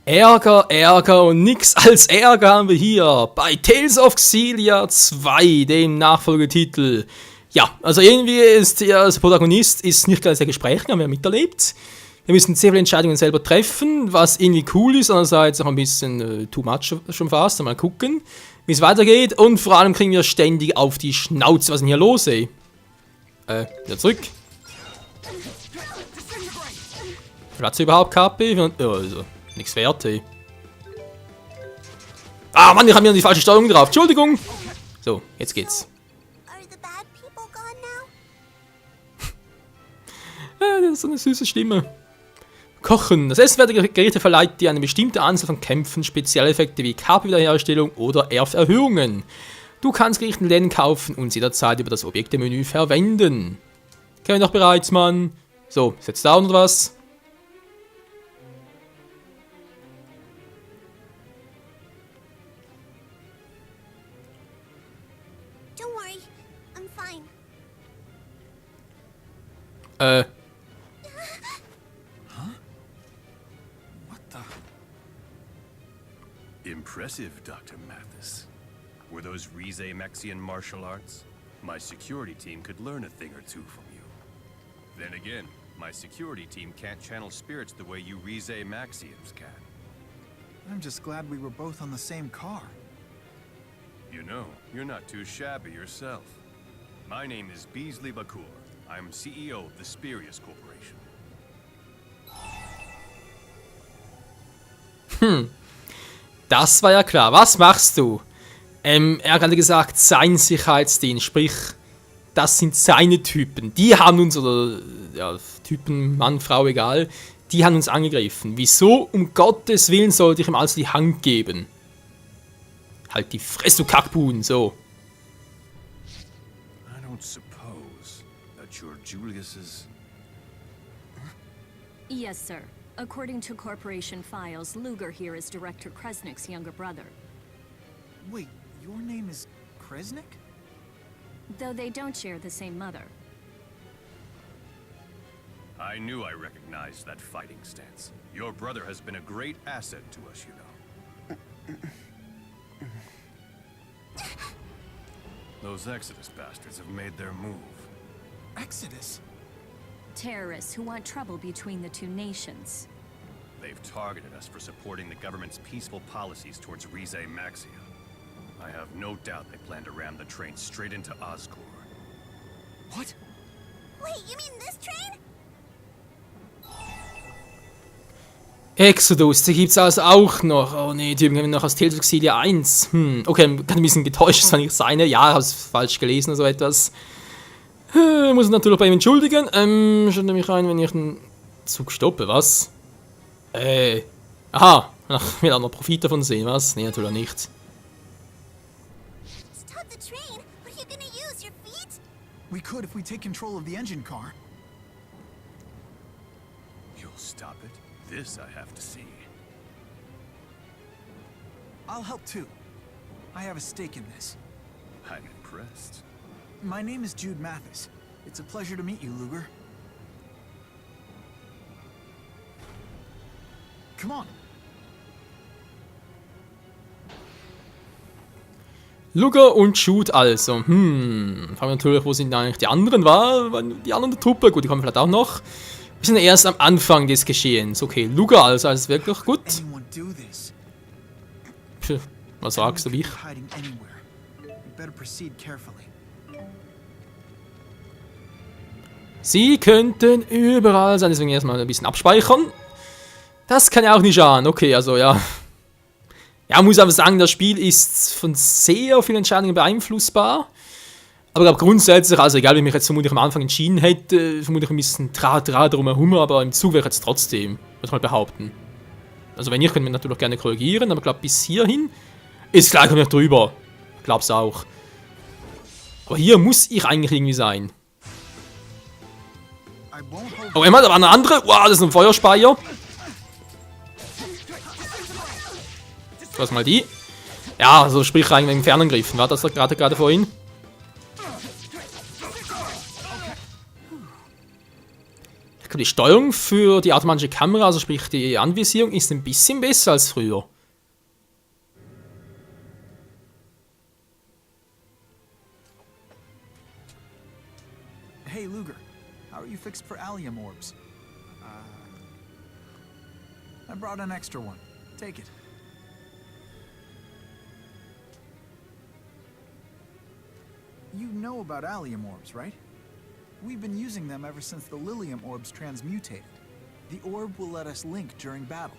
Ärger, Ärger und nix als Ärger haben wir hier bei Tales of Xillia 2, dem Nachfolgetitel. Ja, also irgendwie ist der Protagonist ist nicht ganz sehr gesprächig, haben wir miterlebt. Wir müssen sehr viele Entscheidungen selber treffen, was irgendwie cool ist, andererseits auch ein bisschen too much schon fast. Mal gucken, wie es weitergeht und vor allem kriegen wir ständig auf die Schnauze. Was ist denn hier los, ey? Wieder zurück. Platz überhaupt KP? Also, nichts wert, ey. Ah, Mann, ich habe mir die falsche Steuerung drauf. Entschuldigung. So, jetzt geht's. Das ist so eine süße Stimme. Kochen. Das essenswerte Gerichte verleiht dir eine bestimmte Anzahl von Kämpfen, Spezialeffekte wie KP-Wiederherstellung oder Erhöhungen. Du kannst Gerichte in Läden kaufen und sie jederzeit über das Objektemenü verwenden. Kennen wir doch bereits, Mann. So, ist jetzt down oder was? Don't worry, I'm fine. What the? Impressive, Dr. Mathis. Were those Rize-Mexian martial arts? My security team could learn a thing or two from you. Then again, my security team can't channel spirits the way you Rize-Maxians can. I'm just glad we were both on the same car. You know, you're not too shabby yourself. My name is Beasley Bakur. I'm CEO of the Spirius Corporation. Das war ja klar. Was machst du? Er hat gerade gesagt, sein Sicherheitsdienst, sprich, das sind seine Typen. Die haben uns, oder ja, Typen, Mann, Frau, egal, die haben uns angegriffen. Wieso, um Gottes Willen, sollte ich ihm also die Hand geben? Halt die Fresse, du Kackbuhn, so. I don't suppose that you're Julius's... Yes, sir. According to corporation files, Luger here is Director Kresnik's younger brother. Wait, your name is Kresnik? Though they don't share the same mother. I knew I recognized that fighting stance. Your brother has been a great asset to us, you know. Those Exodus bastards have made their move. Exodus? Terrorists who want trouble between the two nations. They've targeted us for supporting the government's peaceful policies towards Rize-Maxia. I have no doubt they plan to ram the train straight into Oscorp. What? Wait, you mean this train? Exodus, die gibt's also auch noch. Oh ne, die haben wir noch aus Tales of Xillia 1. Okay, kann ein bisschen getäuscht sein, seine. Ja, ich hab's falsch gelesen oder so etwas. Muss natürlich bei ihm entschuldigen. Schaut mich rein, wenn ich den Zug stoppe, was? Aha, will auch noch Profit davon sehen, was? Nee, natürlich nicht. Stop the train? What are you gonna use, your feet? We could if we take control of the engine car. You'll stop it? This I have to see. I'll help too. I have a stake in this. I'm impressed. My name is Jude Mathis. It's a pleasure to meet you, Luger. Come on. Luger und Jude also. Fragen wir natürlich, wo sind eigentlich die anderen? Die anderen der Truppe? Gut, die kommen vielleicht auch noch. Wir sind erst am Anfang des Geschehens. Okay, Luger also, alles wirklich gut. Anyone do this? Pff, was sagst du, wie ich? Hiding anywhere. You better proceed carefully. Sie könnten überall sein, deswegen erstmal ein bisschen abspeichern. Das kann ja auch nicht schaden. Okay, also ja. Ja, muss aber sagen, das Spiel ist von sehr vielen Entscheidungen beeinflussbar. Aber ich glaube grundsätzlich, also egal wie ich mich jetzt vermutlich am Anfang entschieden hätte, vermutlich ein bisschen drumherum, aber im Zug wäre ich jetzt trotzdem, würde ich mal behaupten. Also wenn ich, könnte man natürlich gerne korrigieren, aber ich glaube bis hierhin ist gleich noch drüber. Ich glaube es auch. Aber hier muss ich eigentlich irgendwie sein. Oh, Emma, da war eine andere. Wow, das ist ein Feuerspeier. Was mal die? Ja, also sprich rein wegen Fernangriffen. War das gerade vorhin? glaube, die Steuerung für die automatische Kamera, also sprich die Anvisierung, ist ein bisschen besser als früher. Hey, Luger. How are you fixed for allium orbs? I brought an extra one. Take it. You know about allium orbs, right? We've been using them ever since the Lilium orbs transmutated. The orb will let us link during battle.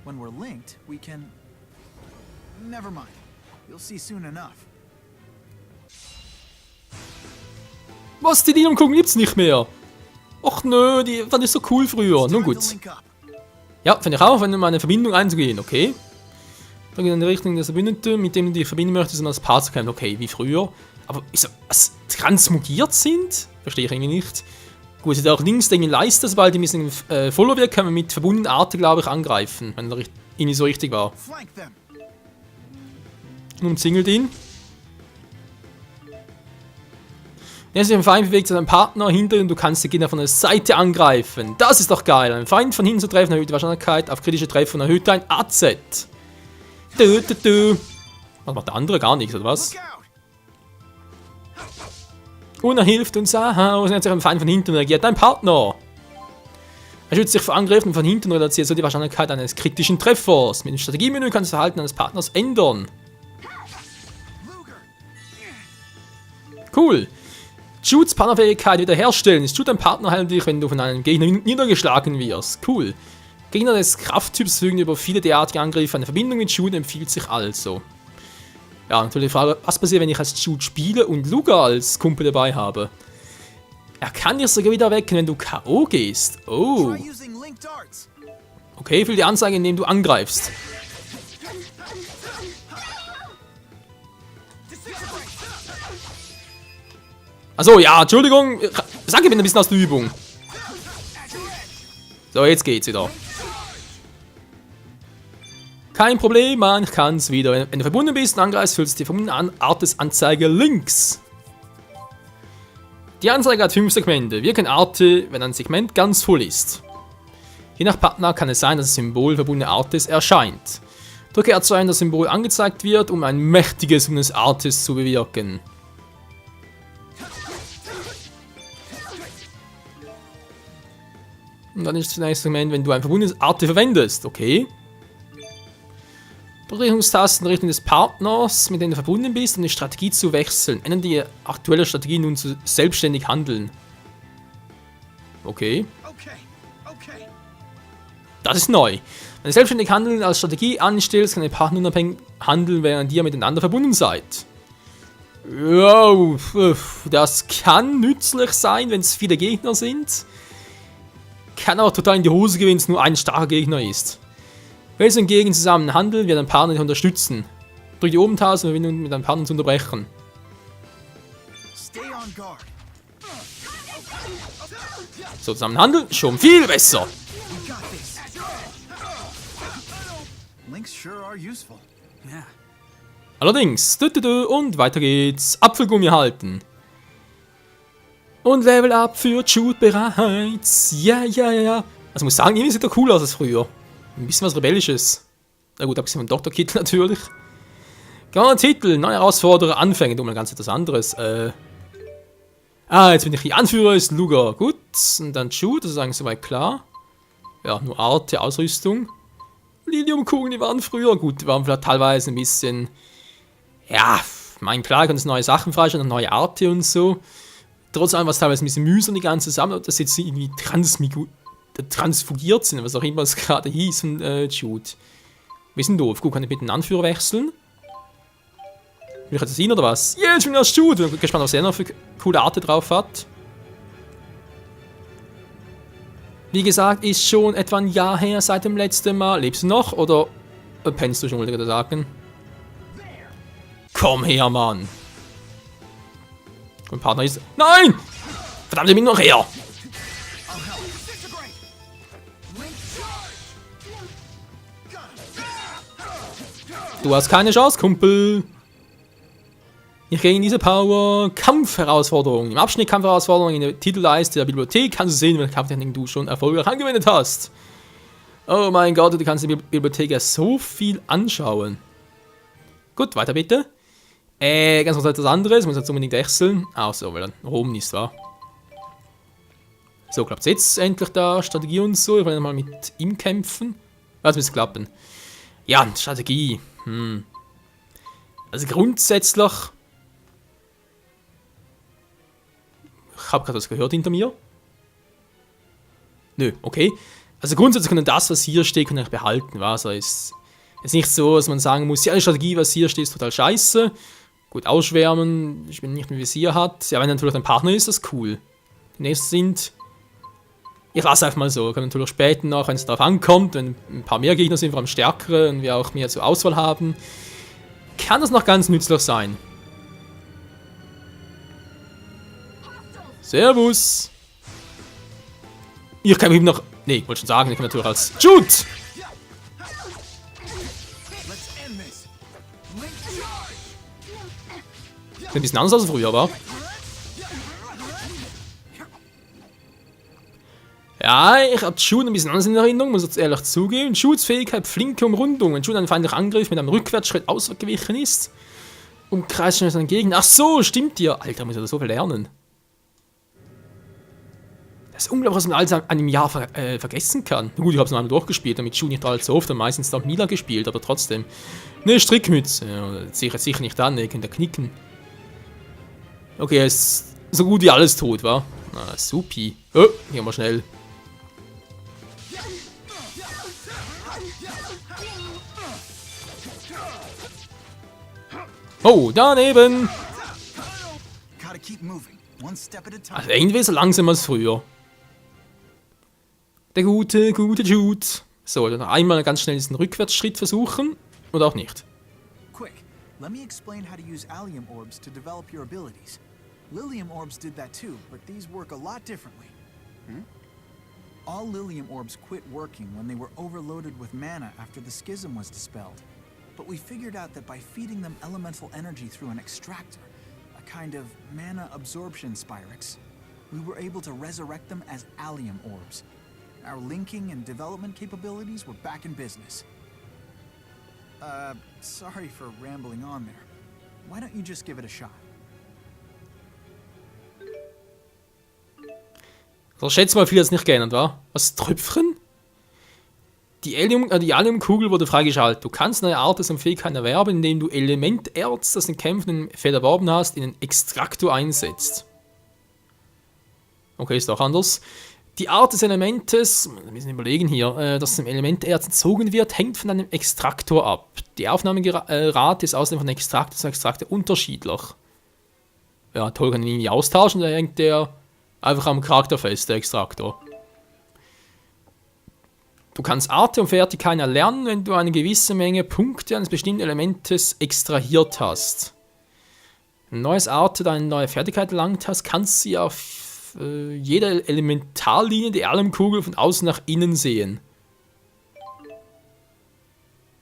When we're linked, we can... Never mind. You'll see soon enough. Was, die Lilium-Kugeln gibt's nicht mehr? Och nö, die fand ich so cool früher. Nun gut. Ja, finde ich auch, wenn mal eine Verbindung einzugehen, okay. Dann geht in die Richtung des Verbündeten, mit dem du dich verbinden möchtest, um als Paar zu kämpfen. Okay, wie früher. Aber wieso, was, transmugiert sind? Verstehe ich irgendwie nicht. Gut, es hat auch links den Leiste, sobald die ein bisschen voller wird, können wir mit verbundenen Arten, glaube ich, angreifen. Wenn er irgendwie so richtig war. Und umzingelt ihn. Wenn sich ein Feind bewegt, ist ein Partner hinter und du kannst den Gegner von der Seite angreifen. Das ist doch geil. Ein Feind von hinten zu treffen erhöht die Wahrscheinlichkeit auf kritische Treffer und erhöht dein AZ. Was macht der andere? Gar nichts, oder was? Und er hilft uns aus. Wenn sich ein Feind von hinten reagiert, dein Partner. Er schützt sich vor Angriffen von hinten und reduziert so die Wahrscheinlichkeit eines kritischen Treffers. Mit dem Strategiemenü kannst du das Verhalten eines Partners ändern. Cool. Judes Partnerfähigkeit wiederherstellen. Ist Jude ein Partner heilt dich, wenn du von einem Gegner niedergeschlagen wirst. Cool. Gegner des Krafttyps verfügen über viele derartige Angriffe. Eine Verbindung mit Jude empfiehlt sich also. Ja, natürlich die Frage, was passiert, wenn ich als Jude spiele und Luger als Kumpel dabei habe? Er kann dich sogar wieder wecken, wenn du K.O. gehst. Oh. Okay, füll die Anzeige, indem du angreifst. Achso, ja, Entschuldigung. Sag ich bin ein bisschen aus der Übung. So, jetzt geht's wieder. Kein Problem, man kann's wieder. Wenn du verbunden bist und angreifst, füllst du die verbundene Artes-Anzeige links. Die Anzeige hat 5 Segmente. Wirken Arte, wenn ein Segment ganz voll ist. Je nach Partner kann es sein, dass das Symbol verbundene Artes erscheint. Drücke R2, wenn das Symbol angezeigt wird, um ein mächtiges verbundenes Artes zu bewirken. Und dann ist das nächste Segment, wenn du ein verbundenes Arte verwendest. Okay. Drückungstasten in Richtung des Partners, mit dem du verbunden bist, um die Strategie zu wechseln. Ändern die aktuelle Strategie nun zu selbstständig handeln. Okay. Das ist neu. Wenn du selbstständig handeln als Strategie anstellst, kann der Partner unabhängig handeln, während ihr miteinander verbunden seid. Wow, das kann nützlich sein, wenn es viele Gegner sind. Kann auch total in die Hose gehen, wenn es nur ein starker Gegner ist. Wenn sie hingegen zusammen handeln, wird ein Partner dich unterstützen. Drück die Oben-Taste, um mit deinem Partner zu unterbrechen. So, zusammen handeln, schon viel besser. Allerdings, und weiter geht's. Apfelgummi halten. Und Level Up für Jude bereits. Ja. Also ich muss sagen, irgendwie sieht er cooler aus als früher. Ein bisschen was Rebellisches. Na gut, abgesehen vom Dr. Kittel natürlich. Genau, Titel, neue Herausforderer, Anfänge. Du mal ganz etwas anderes. Jetzt bin ich die Anführer, ist Luger. Gut, und dann Jude, das ist eigentlich soweit klar. Ja, nur Arte, Ausrüstung. Lilium-Kugeln, die waren früher gut. Die waren vielleicht teilweise ein bisschen... Ja, mein klar, ich kann neue Sachen freischalten, neue Arte und so. Trotz allem war es teilweise ein bisschen mühsam, die ganze Sammlung, dass jetzt irgendwie transfugiert sind, was auch immer es gerade hieß von Jude. Wir sind doof. Gut, kann ich bitte den Anführer wechseln? Will ich jetzt ihn oder was? Ja, ich bin erst Jude. Ich bin gespannt, was er noch für coole Arte drauf hat. Wie gesagt, ist schon etwa ein Jahr her seit dem letzten Mal. Lebst du noch oder pennst du schon, wollte ich sagen? Komm her, Mann. Mein Partner ist... Nein! Verdammt, ich bin noch her! Du hast keine Chance, Kumpel. Ich gehe in diese Power-Kampf-Herausforderung. Im Abschnitt Kampfherausforderung in der Titelleiste der Bibliothek kannst du sehen, welche Kampftechniken du schon erfolgreich angewendet hast. Oh mein Gott, du kannst in der Bibliothek ja so viel anschauen. Gut, weiter bitte. Ganz kurz etwas anderes, muss jetzt unbedingt wechseln. Ach so, weil dann Rom ist, wahr? So, klappt jetzt endlich da Strategie und so. Ich will mal mit ihm kämpfen. Das müsste klappen. Ja, Strategie. Also grundsätzlich... Ich habe gerade was gehört hinter mir. Nö, okay. Also grundsätzlich können das, was hier steht, können wir behalten. Also ist nicht so, dass man sagen muss, ja, die Strategie, was hier steht, ist total scheiße. Gut, ausschwärmen, wenn nicht mehr Visier hat. Ja, wenn natürlich ein Partner ist, ist das cool. Die nächsten sind... Ich lasse einfach mal so. Können natürlich später noch, wenn es darauf ankommt, wenn ein paar mehr Gegner sind, vor allem stärkere und wir auch mehr zur Auswahl haben, kann das noch ganz nützlich sein. Servus! Ich kann ihm noch... Nee, ich wollte schon sagen, ich kann natürlich als... Jude! Let's end this. Link charge. Ein bisschen anders als früher, aber... Ja, ich habe Jude ein bisschen anders in Erinnerung, muss ich jetzt ehrlich zugeben. Judes Fähigkeit flinke Umrundung. Wenn Jude einen feindlichen Angriff mit einem Rückwärtsschritt ausgewichen ist, umkreist schnell seinen Gegner. Ach so, stimmt dir. Alter, muss ich da so viel lernen. Das ist unglaublich, was man alles an einem Jahr vergessen kann. Gut, ich habe es noch einmal durchgespielt, damit Jude nicht allzu oft, und meistens dann Mila gespielt, aber trotzdem. Ne, Strickmütze. Ja, sicher nicht an, ich könnte knicken. Okay, er ist so gut wie alles tot, wa? Na, supi. Oh, hier mal schnell. Oh, daneben! Gotta keep moving. One step at a time. Also irgendwie so langsam als früher. Der gute Jude. So, dann einmal ganz schnell diesen Rückwärtsschritt versuchen. Oder auch nicht. Quick, let me explain how to use allium orbs to develop your abilities. Lilium orbs did that too, but these work a lot differently. All Lilium orbs quit working when they were overloaded with mana after the schism was dispelled. But we figured out that by feeding them elemental energy through an extractor, a kind of mana absorption spyrix, we were able to resurrect them as allium orbs. Our linking and development capabilities were back in business. Sorry for rambling on there. Why don't you just give it a shot? Also schätze mal, viel hat es nicht geändert, wa? Was, Tröpfchen? Die Alliumkugel wurde freigeschaltet. Du kannst neue Arten und Fähigkeiten erwerben, indem du Elementerz, das in Kämpfen im Feld erworben hast, in den Extraktor einsetzt. Okay, ist auch anders. Die Art des Elementes, wir müssen überlegen hier, das dem Elementerz entzogen wird, hängt von einem Extraktor ab. Die Aufnahmerate ist außerdem von Extraktor zu Extraktor unterschiedlich. Ja, toll, kann ich ihn irgendwie austauschen, da hängt der einfach am Charakter fest, der Extraktor. Du kannst Arte und Fertigkeiten erlernen, wenn du eine gewisse Menge Punkte eines bestimmten Elementes extrahiert hast. Wenn ein neues Arte oder eine neue Fertigkeit erlangt hast, kannst du sie auf jeder Elementarlinie der Alliumkugel von außen nach innen sehen.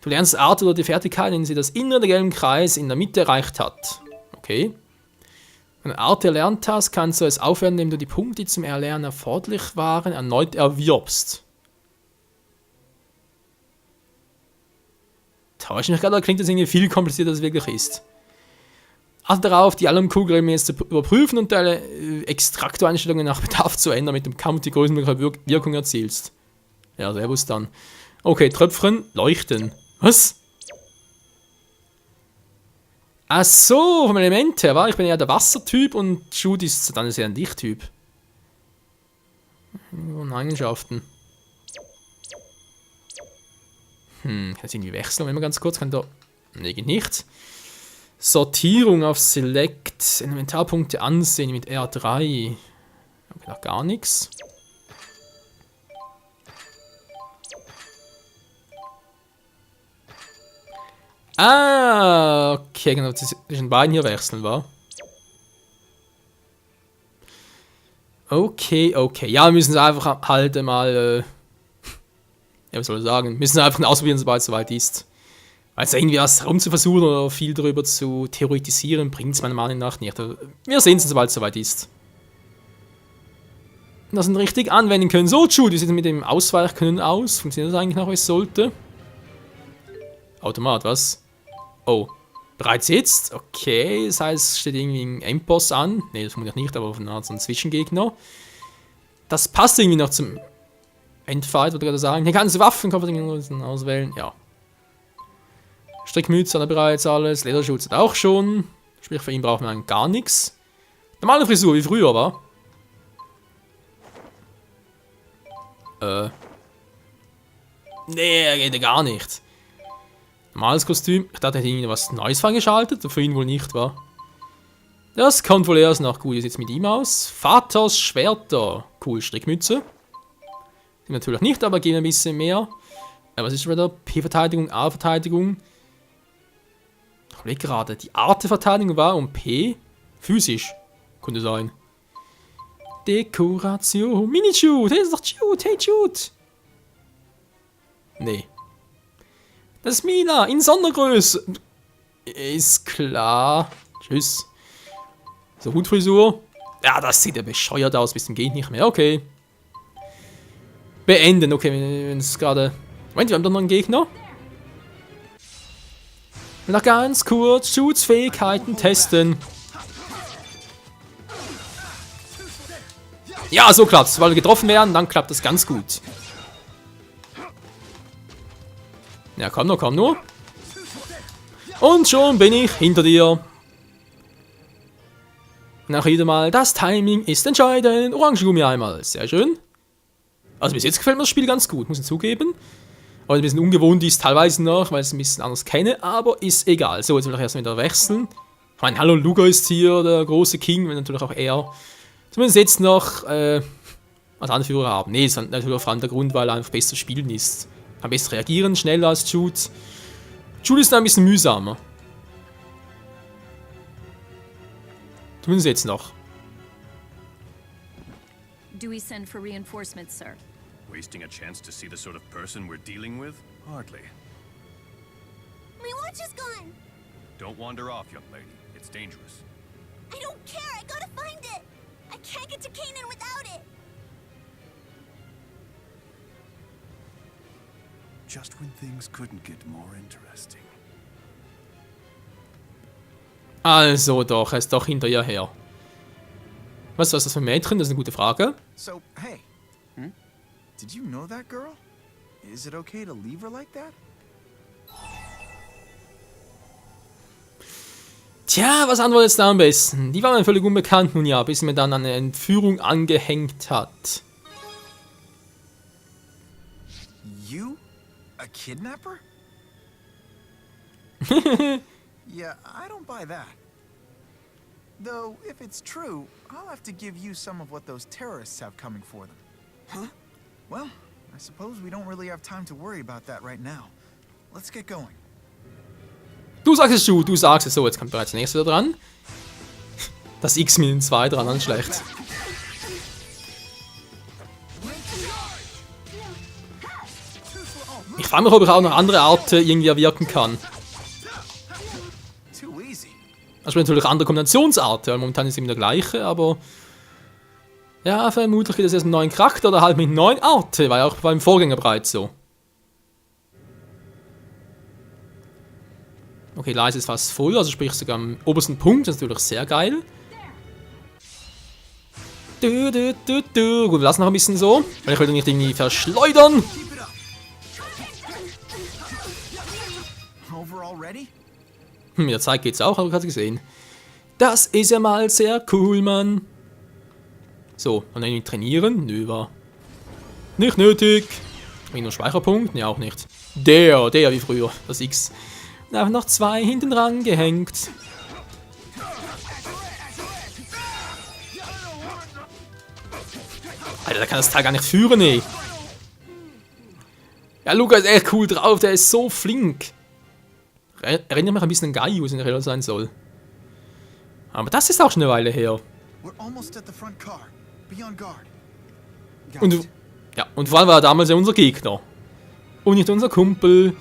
Du lernst Arte oder die Fertigkeit, wenn sie das Innere der gelben Kreis in der Mitte erreicht hat. Okay. Wenn du Arte erlernt hast, kannst du es aufhören, indem du die Punkte, die zum Erlernen erforderlich waren, erneut erwirbst. Täusche mich gerade, da klingt das irgendwie viel komplizierter, als es wirklich ist. Achte darauf, die Alliumkugel jetzt zu überprüfen und deine Extraktoreinstellungen nach Bedarf zu ändern, mit dem Kampf die größtmögliche Wirkung erzielst. Ja, servus dann. Okay, Tröpfchen, leuchten. Was? Ach so, vom Element her, war ich bin ja der Wassertyp und Jude ist dann eher ein Lichttyp. Eigenschaften. Kann ich irgendwie wechseln, wenn man ganz kurz kann da. Nee, geht nicht. Sortierung auf Select, Elementarpunkte ansehen mit R3. Okay, noch gar nichts. Ah, okay, genau, zwischen beiden hier wechseln, war. Okay. Ja, wir müssen es einfach halt mal, ja, was soll ich sagen, wir müssen einfach ausprobieren, sobald es soweit ist. Also irgendwie was herumzuversuchen oder viel darüber zu theoretisieren, bringt es meiner Meinung nach nicht. Wir sehen es, sobald es soweit ist. Das ihn richtig anwenden können. So, Jude, wie sieht es mit dem Ausweichkönnen aus? Funktioniert das eigentlich noch, wie es sollte? Automat, was? Oh. Bereits jetzt? Okay, das heißt, es steht irgendwie ein Endboss an. Ne, das vermutlich nicht, aber von einer Art so ein Zwischengegner. Das passt irgendwie noch zum Endfight, würde ich gerade sagen. Hier kannst du Waffen auswählen. Ja. Strickmütze hat er bereits alles. Lederschutz hat er auch schon. Sprich, für ihn braucht man eigentlich gar nichts. Normale Frisur, wie früher, war. Nee, geht ja gar nicht. Normales Kostüm. Ich dachte, er hätte irgendwie was Neues freigeschaltet. Für ihn wohl nicht, war. Das kommt wohl erst nach. Gut, wie sieht es mit ihm aus? Vaters Schwerter. Cool, Strickmütze. Die natürlich nicht, aber geben ein bisschen mehr. Was ist wieder? P-Verteidigung, A-Verteidigung. Ich überlege gerade, die Art der Verteidigung war und P physisch. Könnte sein. Dekoration. Mini-Jude. Hey, das ist doch Jude. Hey, Jude. Nee. Das ist Mina in Sondergröße. Ist klar. Tschüss. So, Hutfrisur. Ja, das sieht ja bescheuert aus. Bis zum geht nicht mehr. Okay. Beenden. Okay, wenn es gerade... Moment, wir haben doch noch einen Gegner. Noch ganz kurz Judes Fähigkeiten testen. Ja, so klappt's. Weil wir getroffen werden, dann klappt das ganz gut. Ja, komm nur, komm nur. Und schon bin ich hinter dir. Nach wieder mal, das Timing ist entscheidend. Orangengummi einmal. Sehr schön. Also bis jetzt gefällt mir das Spiel ganz gut, muss ich zugeben. Aber ein bisschen ungewohnt ist teilweise noch, weil ich es ein bisschen anders kenne. Aber ist egal. So, jetzt will ich erstmal wieder wechseln. Ich meine, hallo, Luger ist hier, der große King. Wenn natürlich auch er. Zumindest jetzt noch als Anführer haben. Nee, ist natürlich vor allem der Grund, weil er einfach besser spielen ist. Kann besser reagieren, schneller als Jude. Jude ist da ein bisschen mühsamer. Zumindest jetzt noch. Do we send for reinforcements, sir? Wasting a chance to see the sort of person we're dealing with? Hardly. My watch is gone. Don't wander off, young lady. It's dangerous. I don't care. I gotta find it. I can't get to Canaan without it. Just when things couldn't get more interesting. Also doch, er ist doch hinter ihr her. Was ist das für ein Mädchen? Das ist eine gute Frage. So, hey. Did you know that girl? Is it okay to leave her like that? Tja, was antwortet jetzt da am besten? Die war mir völlig unbekannt nun ja, bis sie mir dann eine Entführung angehängt hat. You? A kidnapper? Yeah, I don't buy that. Though, if it's true, I'll have to give you some of what those terrorists have coming for them. Huh? Well, I suppose we don't really have time to worry about that right now. Let's get going. Du sagst es, du sagst es. So, jetzt kommt bereits der nächste dran. Das X-2 dran, dann schlecht. Ich frage mich, ob ich auch noch andere Arten irgendwie erwirken kann. Too easy. Also natürlich andere Kombinationsarten, weil momentan ist es immer der gleiche, aber... Ja, vermutlich geht es jetzt einen neuen Charakter oder halt mit neuen Arten, war ja auch beim Vorgänger bereits so. Okay, leise ist fast voll, also sprich sogar am obersten Punkt, das ist natürlich sehr geil. Gut, wir lassen noch ein bisschen so, weil ich will nicht irgendwie verschleudern. Mit der Zeit geht's auch, habe ich gerade gesehen. Das ist ja mal sehr cool, Mann. So, und dann trainieren? Nö, war nicht nötig. Nur Speicherpunkt? Ne, auch nicht. Der wie früher, das X. Und einfach noch 2 hinten dran gehängt. Alter, der kann das Teil gar nicht führen, ey. Ja, Luca ist echt cool drauf, der ist so flink. Erinnert mich ein bisschen an Gaius, in der Real sein soll. Aber das ist auch schon eine Weile her. Und vor allem war er damals ja unser Gegner. Und nicht unser Kumpel.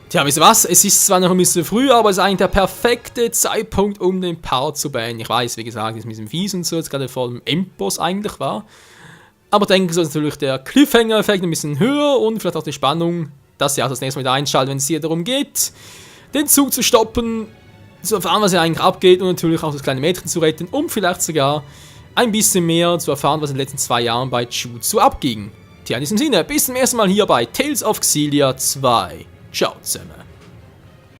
Tja, wisst ihr was? Es ist zwar noch ein bisschen früh, aber es ist eigentlich der perfekte Zeitpunkt, um den Part zu beenden. Ich weiß, wie gesagt, es ist ein bisschen fies und so, jetzt gerade vor dem Endboss eigentlich war. Aber denke, so ist natürlich der Cliffhanger-Effekt ein bisschen höher und vielleicht auch die Spannung, dass ihr auch das nächste Mal wieder einschaltet, wenn es hier darum geht, den Zug zu stoppen, zu erfahren, was hier eigentlich abgeht und natürlich auch das kleine Mädchen zu retten, um vielleicht sogar ein bisschen mehr zu erfahren, was in den letzten 2 Jahren bei Jutsu abging. Tja, in diesem Sinne, bis zum ersten Mal hier bei Tales of Xillia 2. Ciao zusammen.